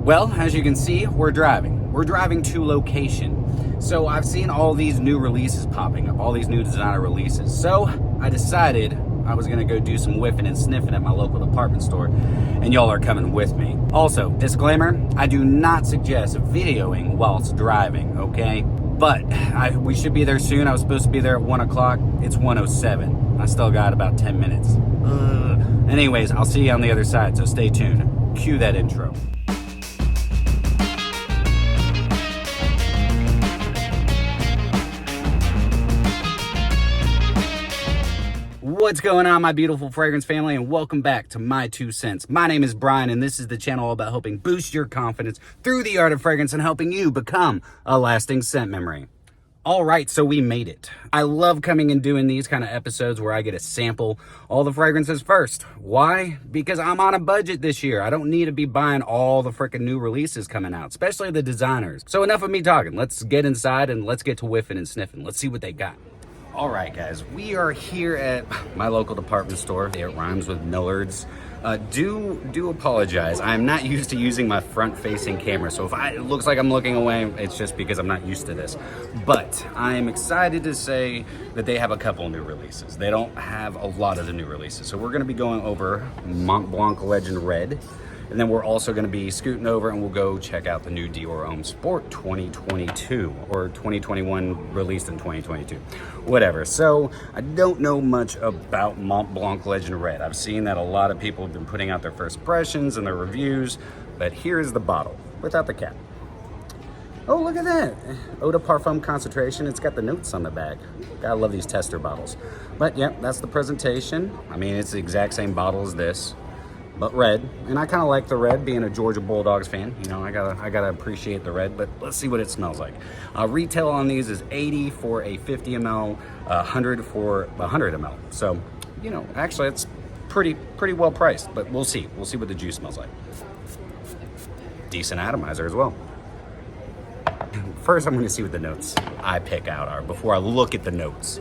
Well, as you can see, we're driving. We're driving to location. So I've seen all these new releases popping up, all these new designer releases. So I decided I was gonna go do some whiffing and sniffing at my local department store, and y'all are coming with me. Also, disclaimer, I do not suggest videoing whilst driving, okay? But we should be there soon. I was supposed to be there at 1 o'clock. It's 1:07. I still got about 10 minutes. Anyways, I'll see you on the other side, so stay tuned. Cue that intro. What's going on, my beautiful fragrance family, and welcome back to My2Scents. My name is Brian, and this is the channel all about helping boost your confidence through the art of fragrance and helping you become a lasting scent memory. All right, so we made it. I love coming and doing these kind of episodes where I get to sample all the fragrances first. Why? Because I'm on a budget this year. I don't need to be buying all the freaking new releases coming out, especially the designers. So enough of me talking. Let's get inside and let's get to whiffing and sniffing. Let's see what they got. All right, guys, we are here at my local department store. It rhymes with Millard's. Do apologize. I'm not used to using my front-facing camera, so if it looks like I'm looking away, it's just because I'm not used to this. But I'm excited to say that they have a couple new releases. They don't have a lot of the new releases, so we're going to be going over MontBlanc Legend Red. And then we're also going to be scooting over and we'll go check out the new Dior Homme Sport 2022 or 2021, released in 2022, whatever. So I don't know much about MontBlanc Legend Red. I've seen that a lot of people have been putting out their first impressions and their reviews, but here's the bottle without the cap. Oh, look at that. Eau de Parfum concentration. It's got the notes on the back. Gotta love these tester bottles. But yeah, that's the presentation. I mean, it's the exact same bottle as this, but red. And I kind of like the red, being a Georgia Bulldogs fan. You know, I gotta appreciate the red, but let's see what it smells like. Retail on these is 80 for a 50 ml, 100 for 100 ml. So, you know, actually it's pretty well priced, but we'll see. We'll see what the juice smells like. Decent atomizer as well. First, I'm gonna see what the notes I pick out are before I look at the notes.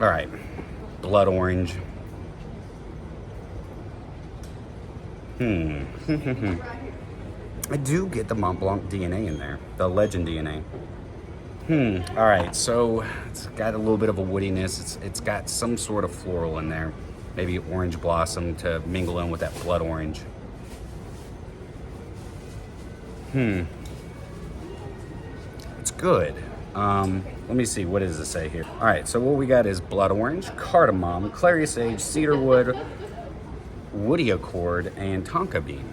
All right. Blood orange. I do get the MontBlanc DNA in there, the Legend DNA. All right, so it's got a little bit of a woodiness. It's got some sort of floral in there, maybe orange blossom to mingle in with that blood orange. It's good. Let me see, what does it say here? All right, so what we got is blood orange, cardamom, clary sage, cedarwood, woody accord, and tonka bean.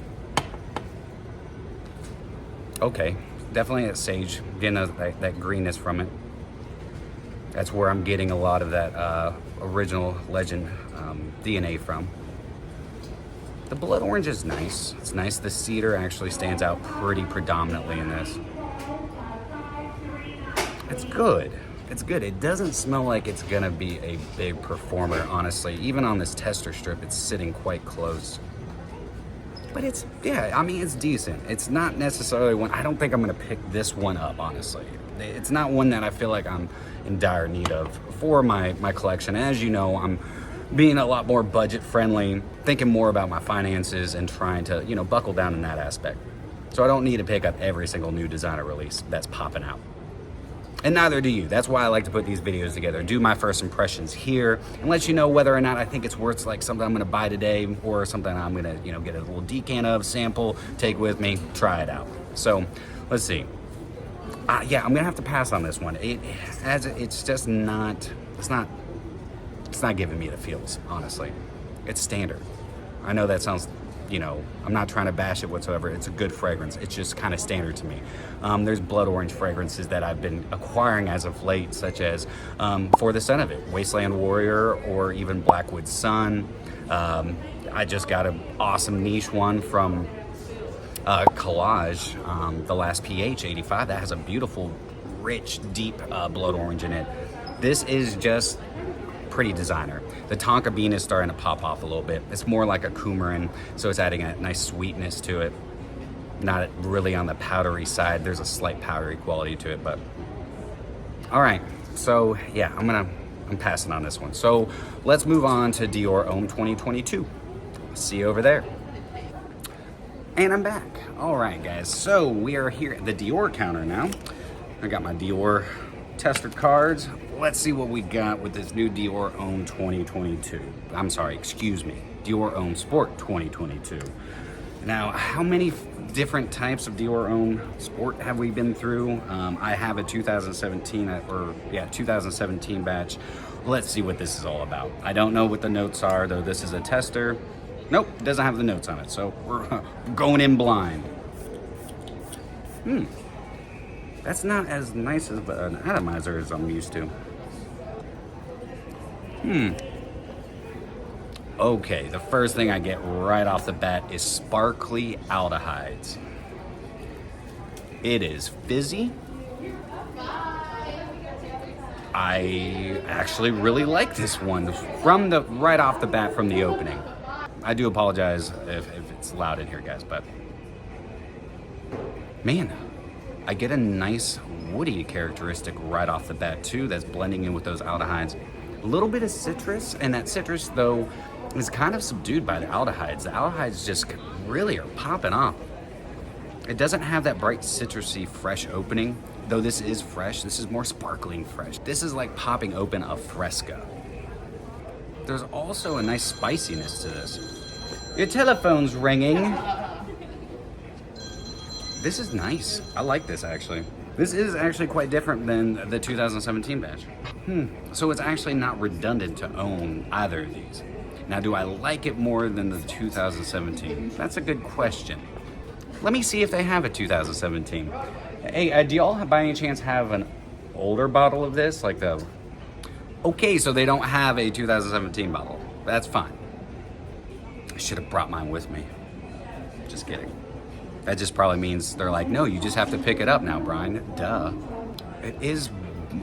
Okay, definitely that sage, getting that greenness from it. That's where I'm getting a lot of that original Legend DNA from. The blood orange is nice. It's nice. The cedar actually stands out pretty predominantly in this. It's good. It's good. It doesn't smell like it's gonna be a big performer, honestly. Even on this tester strip, it's sitting quite close. But it's, yeah, I mean, it's decent. It's not necessarily one, I don't think I'm gonna pick this one up, honestly. It's not one that I feel like I'm in dire need of for my collection. As you know, I'm being a lot more budget friendly, thinking more about my finances and trying to, you know, buckle down in that aspect. So I don't need to pick up every single new designer release that's popping out. And neither do you. That's why I like to put these videos together, do my first impressions here, and let you know whether or not I think it's worth like something I'm gonna buy today or something I'm gonna, you know, get a little decant of, sample, take with me, try it out. So let's see. Yeah, I'm gonna have to pass on this one. It's just not, it's not giving me the feels, honestly. It's standard. I know that sounds, you know, I'm not trying to bash it whatsoever. It's a good fragrance. It's just kind of standard to me. There's blood orange fragrances that I've been acquiring as of late, such as For the Scent of It, Wasteland Warrior, or even Blackwood Sun. I just got an awesome niche one from Collage, The Last pH 85. That has a beautiful, rich, deep blood orange in it. This is just pretty designer. The tonka bean is starting to pop off a little bit. It's more like a coumarin, so it's adding a nice sweetness to it. Not really on the powdery side. There's a slight powdery quality to it, but all right. So yeah, I'm passing on this one. So let's move on to Dior Homme 2022. See you over there. And I'm back. All right, guys. So we are here at the Dior counter now. I got my Dior tester cards. Let's see what we got with this new Dior Homme 2022. I'm sorry, excuse me. Dior Homme Sport 2022. Now, how many different types of Dior Homme Sport have we been through? I have a 2017 batch. Let's see what this is all about. I don't know what the notes are, though this is a tester. Nope, it doesn't have the notes on it, so we're going in blind. That's not as nice as an atomizer as I'm used to. Okay, the first thing I get right off the bat is sparkly aldehydes. It is fizzy. I actually really like this one from the right off the bat from the opening. I do apologize if it's loud in here, guys, but man, I get a nice woody characteristic right off the bat too that's blending in with those aldehydes. A little bit of citrus, and that citrus though is kind of subdued by the aldehydes. The aldehydes just really are popping off. It doesn't have that bright citrusy fresh opening, though this is fresh. This is more sparkling fresh. This is like popping open a Fresca. There's also a nice spiciness to this. Your telephone's ringing. This is nice. I like this actually. This is actually quite different than the 2017 batch. So it's actually not redundant to own either of these. Now, do I like it more than the 2017? That's a good question. Let me see if they have a 2017. Hey, do y'all by any chance have an older bottle of this? Like the... Okay, so they don't have a 2017 bottle. That's fine. I should have brought mine with me. Just kidding. That just probably means they're like, no, you just have to pick it up now, Brian. Duh. It is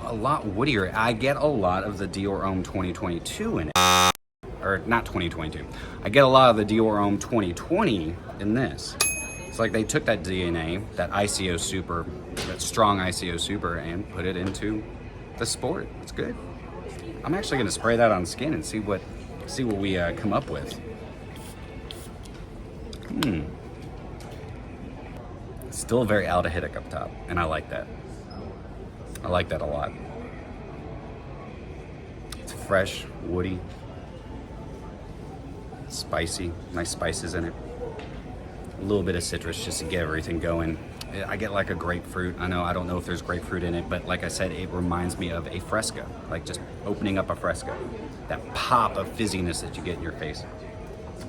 a lot woodier. I get a lot of the Dior Homme 2022 in it. Or not 2022. I get a lot of the Dior Homme 2020 in this. It's like they took that DNA, that ICO Super, that strong ICO Super, and put it into the Sport. It's good. I'm actually gonna spray that on skin and see what we come up with. Still very aldehydic up top, and I like that. I like that a lot. It's fresh, woody, spicy, nice spices in it. A little bit of citrus just to get everything going. I get like a grapefruit. I don't know if there's grapefruit in it, but like I said, it reminds me of a Fresca, like just opening up a Fresca. That pop of fizziness that you get in your face.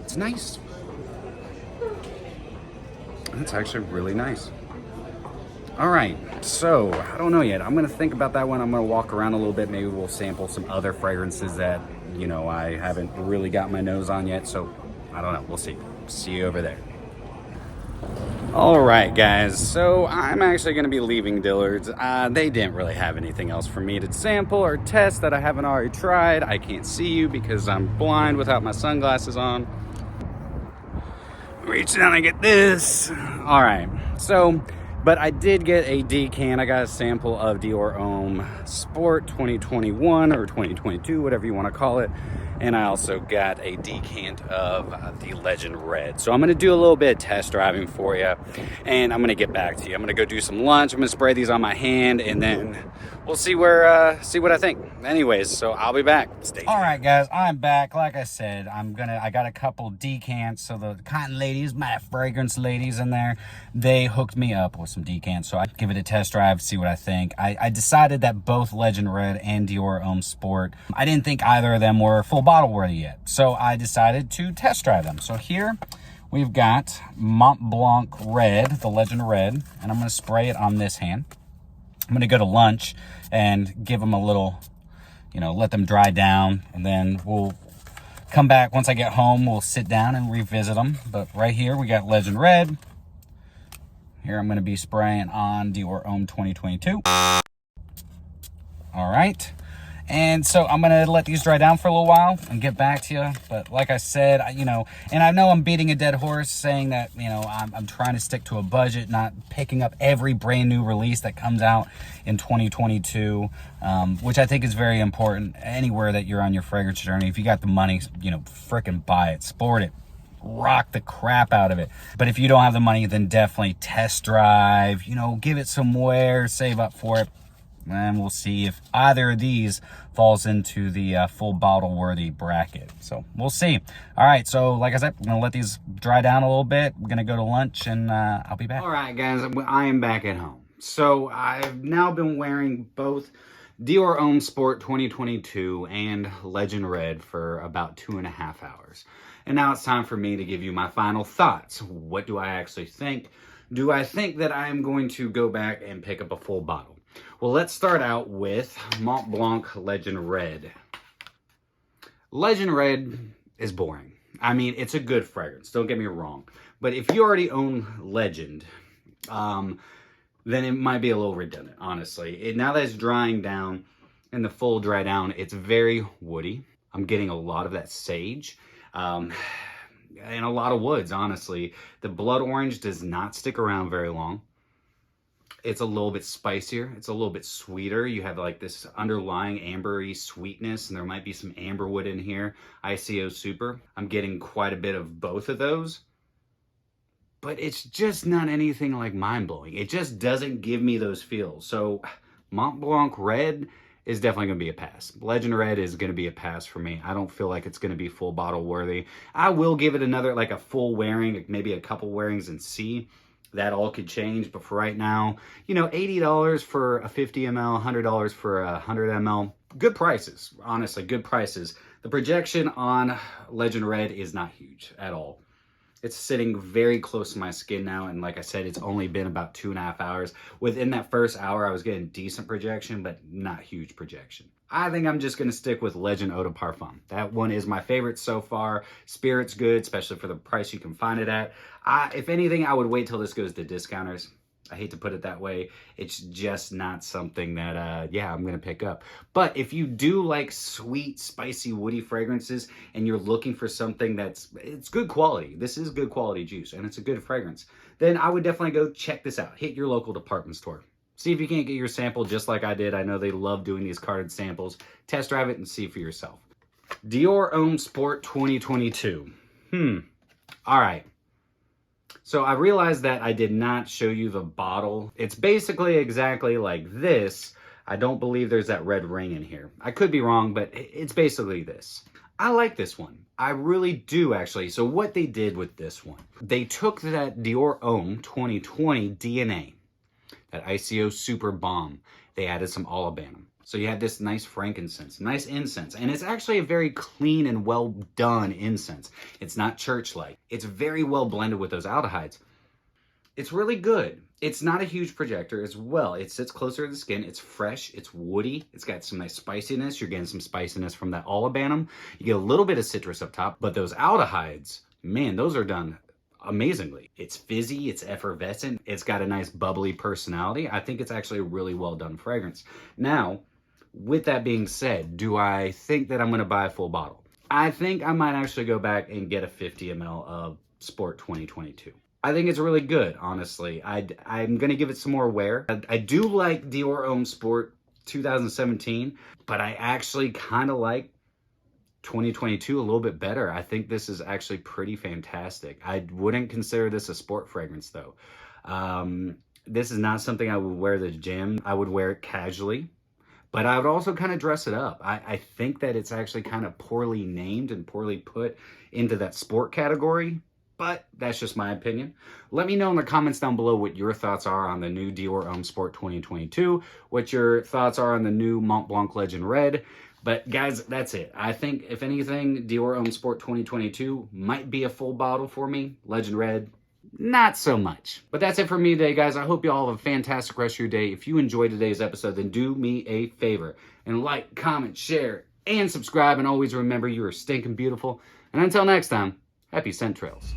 It's nice. That's actually really nice. All right, so I don't know yet. I'm gonna think about that one. I'm gonna walk around a little bit. Maybe we'll sample some other fragrances that, you know, I haven't really got my nose on yet. So I don't know, we'll see. See you over there. All right, guys, so I'm actually gonna be leaving Dillard's. They didn't really have anything else for me to sample or test that I haven't already tried. I can't see you because I'm blind without my sunglasses on. Reach down and get this. All right, so, but I did get a decant. I got a sample of Dior Homme Sport 2021 or 2022, whatever you want to call it. And I also got a decant of the Legend Red. So I'm gonna do a little bit of test driving for you, and I'm gonna get back to you. I'm gonna go do some lunch. I'm gonna spray these on my hand, and then we'll see see what I think. Anyways, so I'll be back. Stay tuned. All right, guys, I'm back. Like I said, I got a couple decants. So the cotton ladies, my fragrance ladies in there, they hooked me up with some decants. So I give it a test drive, see what I think. I decided that both Legend Red and Dior Homme Sport, I didn't think either of them were full bottle worthy yet. So I decided to test drive them. So here we've got MontBlanc Red, the Legend Red, and I'm going to spray it on this hand. I'm going to go to lunch and give them a little, you know, let them dry down, and then we'll come back once I get home. We'll sit down and revisit them. But right here we got Legend Red. Here I'm going to be spraying on Dior Homme 2022. All right. And so I'm going to let these dry down for a little while and get back to you. But like I said, you know, and I know I'm beating a dead horse saying that, you know, I'm trying to stick to a budget, not picking up every brand new release that comes out in 2022, which I think is very important anywhere that you're on your fragrance journey. If you got the money, you know, frickin' buy it, sport it, rock the crap out of it. But if you don't have the money, then definitely test drive, you know, give it some wear, save up for it. And we'll see if either of these falls into the full bottle worthy bracket. So we'll see. All right, so like I said, I'm gonna let these dry down a little bit. We're gonna go to lunch and I'll be back. All right, guys, I am back at home. So I've now been wearing both Dior Homme Sport 2022 and Legend Red for about 2.5 hours. And now it's time for me to give you my final thoughts. What do I actually think? Do I think that I'm going to go back and pick up a full bottle? Well, let's start out with MontBlanc Legend Red. Legend Red is boring. I mean, it's a good fragrance, don't get me wrong. But if you already own Legend, then it might be a little redundant, honestly. Now that it's drying down and the full dry down, it's very woody. I'm getting a lot of that sage and a lot of woods, honestly. The blood orange does not stick around very long. It's a little bit spicier. It's a little bit sweeter. You have like this underlying ambery sweetness, and there might be some amberwood in here. ICO Super. I'm getting quite a bit of both of those. But it's just not anything like mind-blowing. It just doesn't give me those feels. So MontBlanc Red is definitely going to be a pass. Legend Red is going to be a pass for me. I don't feel like it's going to be full bottle worthy. I will give it another, like a full wearing, maybe a couple wearings and see. That all could change, but for right now, you know, $80 for a 50 ml, $100 for a 100 ml. Good prices, honestly, good prices. The projection on Legend Red is not huge at all. It's sitting very close to my skin now, and like I said, it's only been about 2.5 hours. Within that first hour, I was getting decent projection, but not huge projection. I think I'm just going to stick with Legend Eau de Parfum. That one is my favorite so far. Spirit's good, especially for the price you can find it at. If anything, I would wait till this goes to discounters. I hate to put it that way. It's just not something that, yeah, I'm going to pick up. But if you do like sweet, spicy, woody fragrances and you're looking for something it's good quality. This is good quality juice and it's a good fragrance. Then I would definitely go check this out. Hit your local department store. See if you can't get your sample just like I did. I know they love doing these carded samples. Test drive it and see for yourself. Dior Homme Sport 2022. All right. So I realized that I did not show you the bottle. It's basically exactly like this. I don't believe there's that red ring in here. I could be wrong, but it's basically this. I like this one. I really do, actually. So what they did with this one, they took that Dior Homme 2020 DNA, that ICO Super Bomb. They added some olibanum. So you have this nice frankincense, nice incense. And it's actually a very clean and well done incense. It's not church-like. It's very well blended with those aldehydes. It's really good. It's not a huge projector as well. It sits closer to the skin. It's fresh. It's woody. It's got some nice spiciness. You're getting some spiciness from that olibanum. You get a little bit of citrus up top. But those aldehydes, man, those are done amazingly. It's fizzy, it's effervescent, it's got a nice bubbly personality. I think it's actually a really well done fragrance. Now, with that being said, do I think that I'm going to buy a full bottle? I think I might actually go back and get a 50 ml of Sport 2022. I think it's really good, honestly. I'm going to give it some more wear. I do like Dior Homme Sport 2017, but I actually kind of like 2022 a little bit better. I think this is actually pretty fantastic. I wouldn't consider this a sport fragrance though. This is not something I would wear to the gym. I would wear it casually, but I would also kind of dress it up. I think that it's actually kind of poorly named and poorly put into that sport category, but that's just my opinion. Let me know in the comments down below what your thoughts are on the new Dior Homme Sport 2022, what your thoughts are on the new MontBlanc Legend Red. But guys, that's it. I think, if anything, Dior Homme Sport 2022 might be a full bottle for me. Legend Red, not so much. But that's it for me today, guys. I hope you all have a fantastic rest of your day. If you enjoyed today's episode, then do me a favor and like, comment, share, and subscribe. And always remember, you are stinking beautiful. And until next time, happy scent trails.